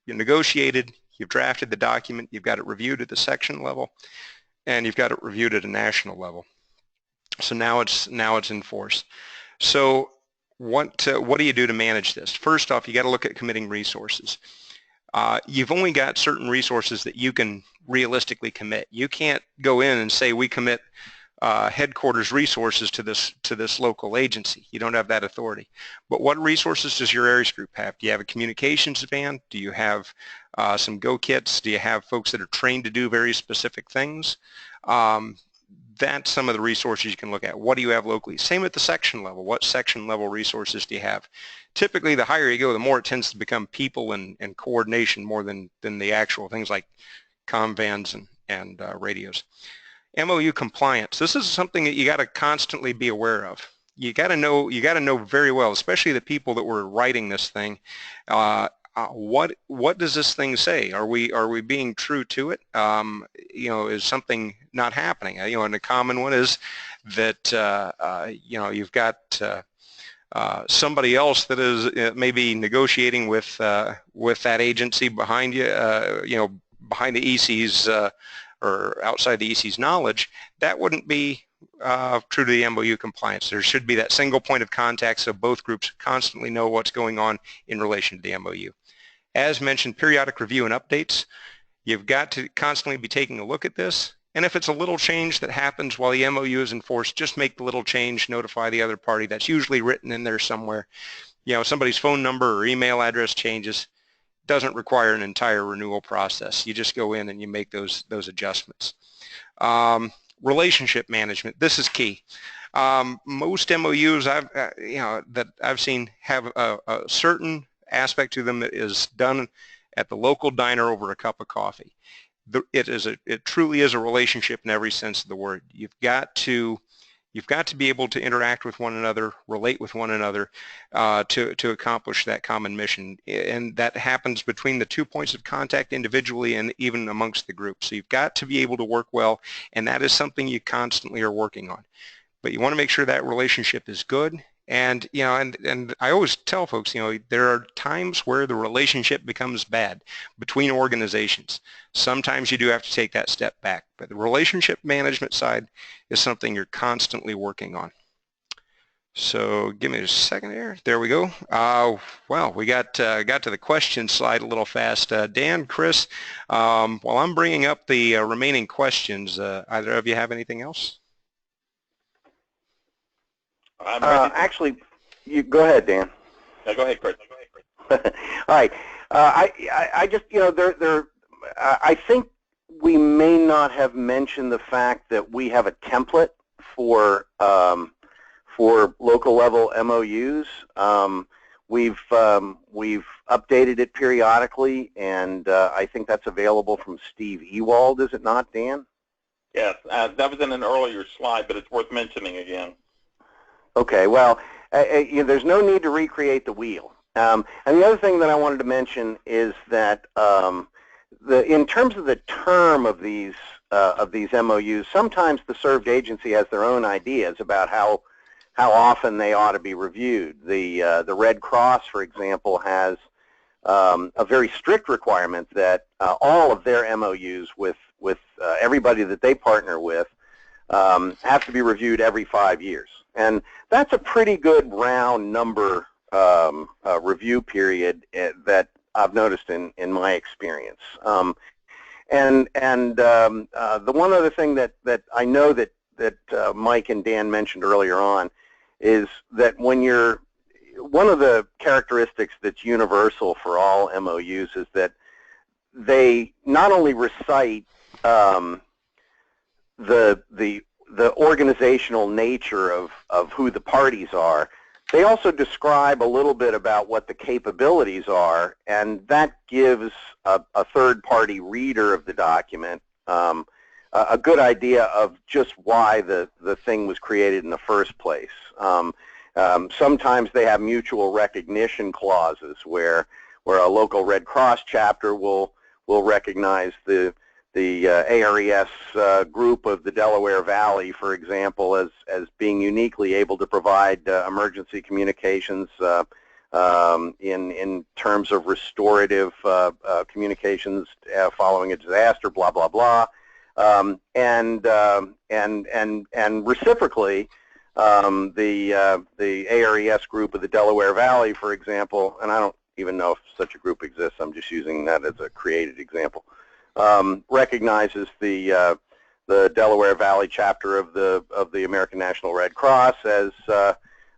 negotiated, you've drafted the document, you've got it reviewed at the section level, and you've got it reviewed at a national level. So now it's in force. So what do you do to manage this? First off, you got to look at committing resources. You've only got certain resources that you can realistically commit. You can't go in and say we commit headquarters resources to this local agency. You don't have that authority. But what resources does your Aries group have? Do you have a communications van? Do you have some go kits? Do you have folks that are trained to do very specific things? That's some of the resources you can look at. What do you have locally? Same at the section level. What section level resources do you have? Typically, the higher you go, the more it tends to become people and coordination more than the actual things like comm vans and radios. MOU compliance. This is something that you got to constantly be aware of. You got to know very well, especially the people that were writing this thing. What does this thing say? Are we being true to it? You know, is something not happening? You know, and a common one is that you know, you've got somebody else that is maybe negotiating with that agency behind you. You know, behind the EC's or outside the EC's knowledge. That wouldn't be true to the MOU compliance. There should be that single point of contact so both groups constantly know what's going on in relation to the MOU. As mentioned, periodic review and updates. You've got to constantly be taking a look at this. And if it's a little change that happens while the MOU is enforced, just make the little change, notify the other party. That's usually written in there somewhere. You know, somebody's phone number or email address changes, doesn't require an entire renewal process. You just go in and you make those adjustments. Relationship management, this is key. Most MOUs that I've seen have a certain aspect to them that is done at the local diner over a cup of coffee. It truly is a relationship in every sense of the word. You've got to be able to interact with one another, relate with one another to accomplish that common mission. And that happens between the 2 points of contact individually and even amongst the group. So you've got to be able to work well, and that is something you constantly are working on. But you want to make sure that relationship is good. And, you know, and I always tell folks, you know, there are times where the relationship becomes bad between organizations. Sometimes you do have to take that step back, but the relationship management side is something you're constantly working on. So give me a second here. There we go. Well, we got to the question slide a little fast. Dan, Chris, while I'm bringing up the remaining questions, either of you have anything else? Actually, you go ahead, Dan. Yeah, go ahead, Chris. All right. I just, you know, I think we may not have mentioned the fact that we have a template for local level MOUs. We've updated it periodically, and I think that's available from Steve Ewald, is it not, Dan? Yes, that was in an earlier slide, but it's worth mentioning again. Okay, well, you know, there's no need to recreate the wheel. And the other thing that I wanted to mention is that in terms of the term of these MOUs, sometimes the served agency has their own ideas about how often they ought to be reviewed. The Red Cross, for example, has a very strict requirement that all of their MOUs with everybody that they partner with have to be reviewed every 5 years. And that's a pretty good round number review period that I've noticed in my experience. The one other thing that I know that Mike and Dan mentioned earlier on is that one of the characteristics that's universal for all MOUs is that they not only recite the organizational nature of who the parties are, they also describe a little bit about what the capabilities are, and that gives a third-party reader of the document a good idea of just why the thing was created in the first place. Sometimes they have mutual recognition clauses where a local Red Cross chapter will recognize the ARRL group of the Delaware Valley, for example, as being uniquely able to provide emergency communications in terms of restorative communications following a disaster, blah blah blah, and reciprocally, the ARRL group of the Delaware Valley, for example, and I don't even know if such a group exists. I'm just using that as a created example. Recognizes the Delaware Valley chapter of the American National Red Cross as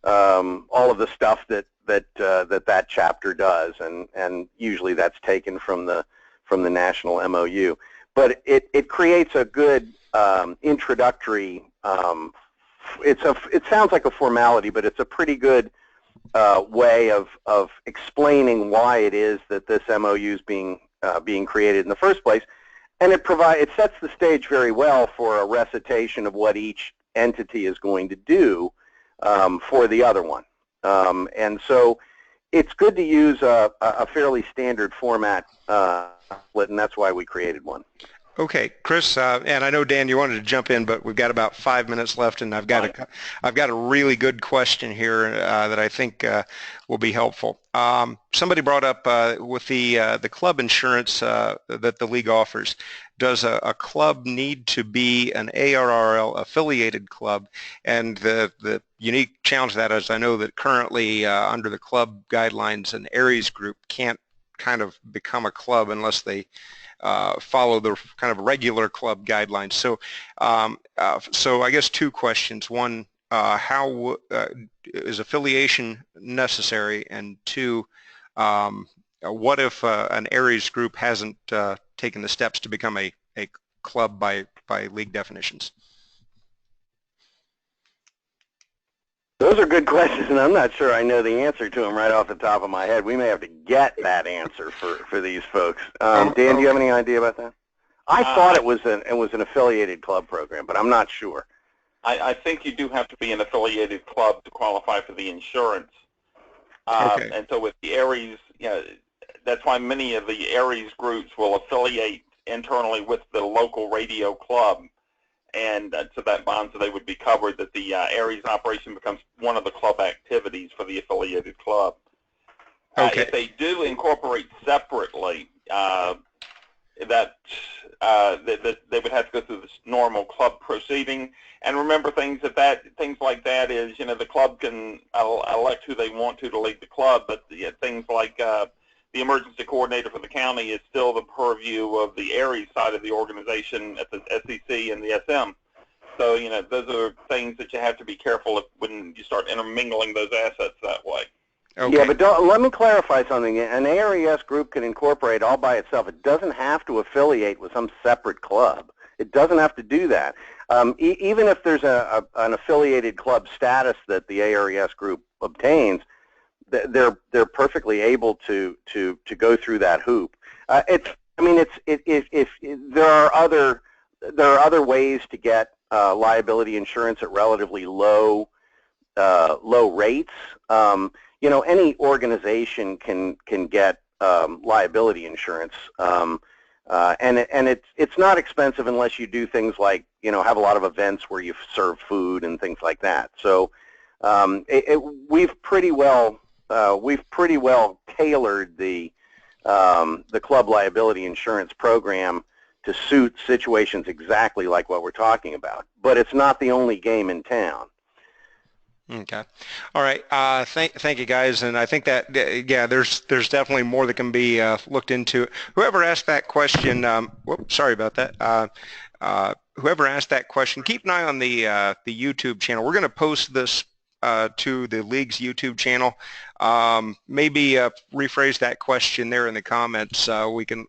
all of the stuff that chapter does, and usually that's taken from the national MOU. But it creates a good introductory. It sounds like a formality, but it's a pretty good way of explaining why it is that this MOU is being created in the first place, and it sets the stage very well for a recitation of what each entity is going to do for the other one. And so it's good to use a fairly standard format, and that's why we created one. Okay, Chris, and I know Dan, you wanted to jump in, but we've got about 5 minutes left, and I've got a really good question here that I think will be helpful. Somebody brought up with the club insurance that the league offers. Does a club need to be an ARRL affiliated club? And the unique challenge to that is I know that currently under the club guidelines, an Aries group can't kind of become a club unless they follow the kind of regular club guidelines. So, so I guess two questions. One, how is affiliation necessary? And two, what if an ARRL group hasn't taken the steps to become a club by league definitions? Those are good questions, and I'm not sure I know the answer to them right off the top of my head. We may have to get that answer for these folks. Dan, do you have any idea about that? I thought it was an affiliated club program, but I'm not sure. I think you do have to be an affiliated club to qualify for the insurance. Okay. And so with the ARRLs, you know, that's why many of the ARRLs groups will affiliate internally with the local radio club, and so that bond, so they would be covered, that the ARRLs operation becomes one of the club activities for the affiliated club. Okay. If they do incorporate separately, that they would have to go through this normal club proceeding. And remember, things like that is, you know, the club can elect who they want to lead the club, but things like the emergency coordinator for the county is still the purview of the ARRL side of the organization at the SEC and the SM. So, you know, those are things that you have to be careful of when you start intermingling those assets that way. Okay. Yeah, but let me clarify something. An ARRS group can incorporate all by itself. It doesn't have to affiliate with some separate club. It doesn't have to do that. Even if there's an affiliated club status that the ARRS group obtains, they're perfectly able to go through that hoop. There are other ways to get liability insurance at relatively low rates. You know, any organization can get liability insurance, and it's not expensive unless you do things like, you know, have a lot of events where you serve food and things like that. So we've pretty well tailored the club liability insurance program to suit situations exactly like what we're talking about. But it's not the only game in town. Okay. All right. Thank you, guys. And I think that, yeah, there's definitely more that can be looked into. Whoever asked that question, whoops, sorry about that. Whoever asked that question, keep an eye on the YouTube channel. We're going to post this to the league's YouTube channel. Maybe rephrase that question there in the comments. We can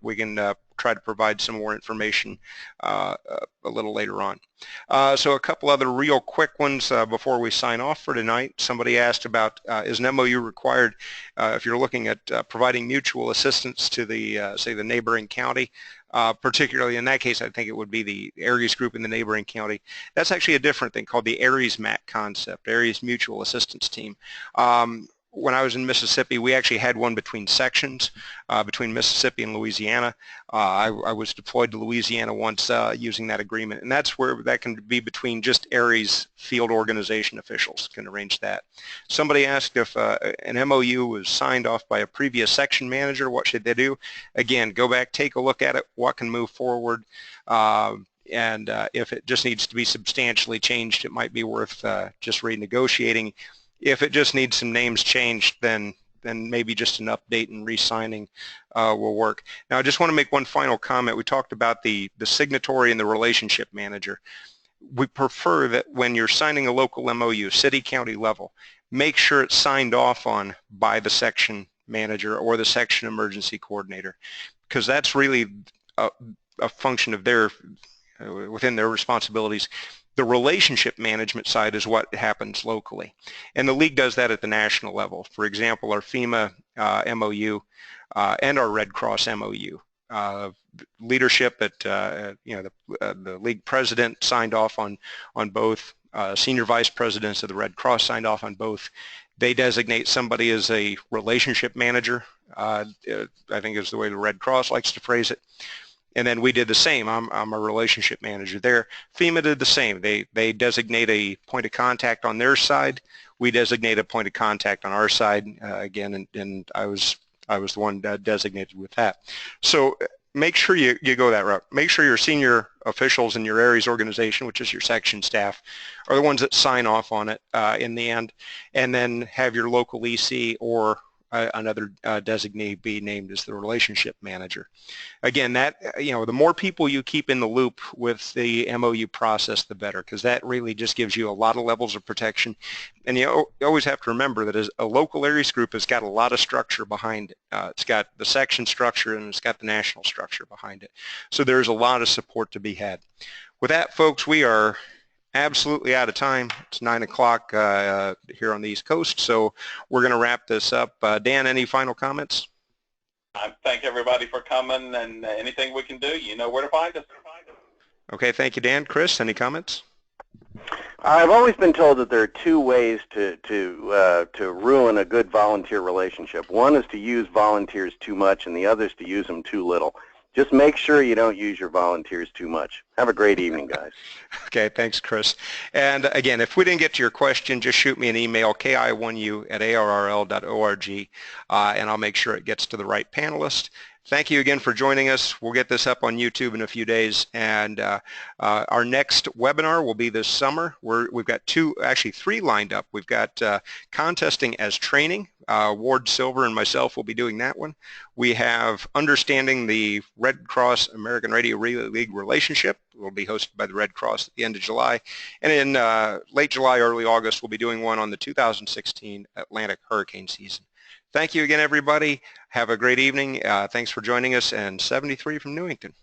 try to provide some more information a little later on. So a couple other real quick ones before we sign off for tonight. Somebody asked about is an MOU required if you're looking at providing mutual assistance to the say the neighboring county. Particularly in that case, I think it would be the ARRS group in the neighboring county. That's actually a different thing called the ARRS MAC concept, ARRS Mutual Assistance Team. When I was in Mississippi, we actually had one between sections, between Mississippi and Louisiana. I was deployed to Louisiana once using that agreement, and that's where that can be between just ARRS field organization officials can arrange that. Somebody asked if an MOU was signed off by a previous section manager, what should they do? Again, go back, take a look at it, what can move forward, and if it just needs to be substantially changed, it might be worth just renegotiating. If it just needs some names changed, then maybe just an update and re-signing will work. Now, I just want to make one final comment. We talked about the signatory and the relationship manager. We prefer that when you're signing a local MOU, city, county level, make sure it's signed off on by the section manager or the section emergency coordinator, because that's really a function of their, within their responsibilities. The relationship management side is what happens locally, and the league does that at the national level. For example, our FEMA MOU and our Red Cross MOU. Leadership at the league president signed off on both. Senior vice presidents of the Red Cross signed off on both. They designate somebody as a relationship manager. I think is the way the Red Cross likes to phrase it. And then we did the same. I'm a relationship manager there. FEMA did the same. They designate a point of contact on their side. We designate a point of contact on our side again, and I was the one designated with that. So make sure you go that route. Make sure your senior officials in your ARRS organization, which is your section staff, are the ones that sign off on it in the end, and then have your local EC or another designee be named as the relationship manager. Again, that, the more people you keep in the loop with the MOU process, the better, because that really just gives you a lot of levels of protection. And you always have to remember that as a local areas group has got a lot of structure behind it. It's got the section structure and it's got the national structure behind it. So there's a lot of support to be had. With that, folks, we are absolutely out of time. It's 9 o'clock here on the East Coast, so we're going to wrap this up. Dan, any final comments? I thank everybody for coming, and anything we can do, you know where to find us. Okay, thank you, Dan. Chris, any comments? I've always been told that there are two ways to ruin a good volunteer relationship. One is to use volunteers too much, and the other is to use them too little. Just make sure you don't use your volunteers too much. Have a great evening, guys. Okay, thanks, Chris. And again, if we didn't get to your question, just shoot me an email, ki1u@arrl.org, and I'll make sure it gets to the right panelist. Thank you again for joining us. We'll get this up on YouTube in a few days, and our next webinar will be this summer. We've got three lined up. We've got contesting as training. Ward Silver and myself will be doing that one. We have understanding the Red Cross American Radio Relay League relationship. Will be hosted by the Red Cross at the end of July. And in late July, early August, we'll be doing one on the 2016 Atlantic hurricane season. Thank you again, everybody. Have a great evening. Thanks for joining us, and 73 from Newington.